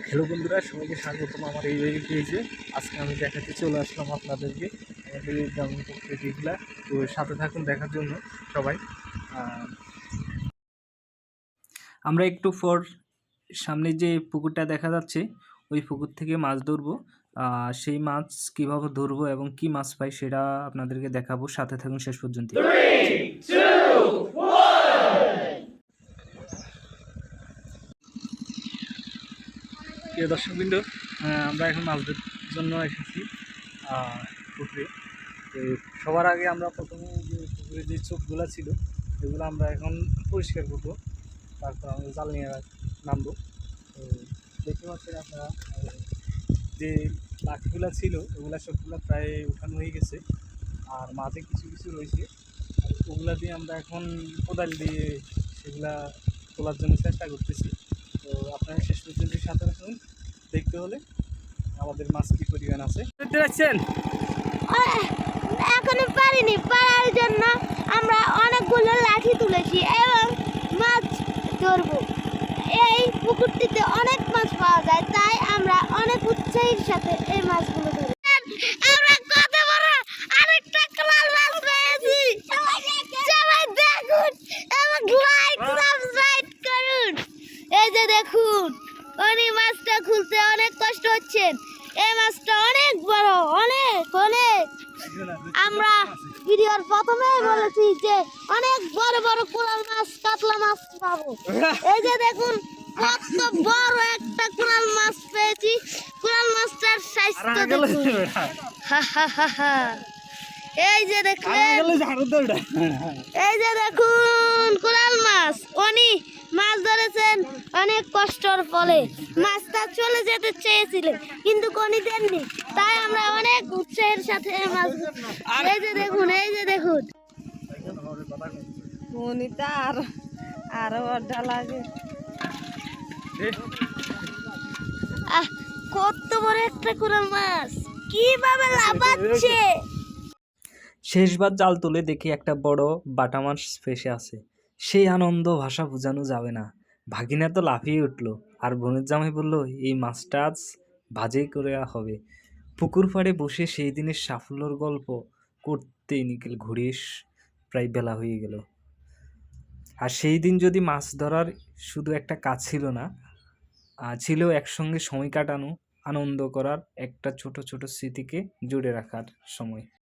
Hello বন্ধুরা, সবাইকে স্বাগতম আমার এই পেজে। আজকে আমি দেখাতে চলে আসলাম আপনাদেরকে আমাদের এই গ্রামীণ প্রকৃতিগুলা। তো সাথে থাকুন দেখার জন্য সবাই। আমরা একটু পর সামনে যে পুকুরটা দেখা যাচ্ছে ওই পুকুর থেকে মাছ ধরবো। সেই মাছ কিভাবে ধরবো এবং কি মাছ পাই সেটা আপনাদেরকে দেখাবো। সাথে থাকুন শেষ পর্যন্ত। 3, 2, 1. প্রিয় দর্শকবৃন্দ, আমরা এখন মাছ ধরার জন্য এসেছি পুকুরে। তো সবার আগে আমরা প্রথমে যে পুকুরে যে চোখগুলো ছিল এগুলো আমরা এখন পরিষ্কার করবো, তারপর আমরা জাল নিয়ে নামবো। তো দেখতে পাচ্ছেন আপনারা যে লাঠিগুলো ছিল ওগুলো সবগুলো প্রায় উঠানো হয়ে গেছে, আর মাঝে কিছু কিছু রয়েছে। ওগুলা দিয়ে আমরা এখন কোদাল দিয়ে সেগুলা তোলার জন্য চেষ্টা করতেছি। তো আপনারা শেষ পর্যন্ত সাথে রাখুন দেখতে হলে আমাদের মাছ কি পরিমাণ আছে। দেখতে পাচ্ছেন এখনো পারিনি, পারার জন্য আমরা অনেকগুলো লাঠি তুলেছি এবং মাছ ধরবো। এই পুকুরটিতে অনেক মাছ পাওয়া যায়, তাই আমরা অনেক উৎসাহের সাথে এই মাছগুলো ধরি। আমরা কত বড় আরেকটা কোরাল মাছ পেয়েছি। সবাই দেখুন এবং লাইক সাবস্ক্রাইব করুন। এই যে দেখুন, উনি মাছটা খুলতে অনেক কষ্ট হচ্ছে। এই মাছটা অনেক বড়, অনেক অনেক। আমরা ভিডিওর প্রথমেই বলেছি যে অনেক বড় বড় কোরাল মাছ, কাতলা মাছ পাবো। এই যে দেখুন কত বড় একটা কোরাল মাছ পেয়েছি। কোরাল মাছটার সাইজটা দেখুন। এই যে দেখলেন, এই যে দেখুন কোরাল মাছ। উনি মাছ ধরেছেন অনেক কষ্টর ফলে। মাছটা চলে যেতে চেয়েছিলেন কিন্তু কোনি দেননি, তাই আমরা অনেক উৎসাহের সাথে মাছ। এই যে দেখুন, এই যে দেখুন, উনিটা আরো অর্ডা লাগে। কত বড় একটা কোরাল মাছ, কিভাবে লাফাচ্ছে। শেষবার জাল তুলে দেখি একটা বড় বাটা মাছ ফেসে আছে। সেই আনন্দ ভাষা বোঝানো যাবে না। ভাগিনা তো লাফিয়ে উঠলো, আর বোনের জামাই বলল এই মাছটা আজ ভাজেই করে হবে। পুকুর পাড়ে বসে সেই দিনের সাফল্যর গল্প করতেই নিখিল ঘুরিয়ে প্রায় বেলা হয়ে গেল। আর সেই দিন যদি মাছ ধরার শুধু একটা কাজ ছিল না, ছিল একসঙ্গে সময় কাটানো, আনন্দ করার, একটা ছোট ছোট স্মৃতিকে জুড়ে রাখার সময়।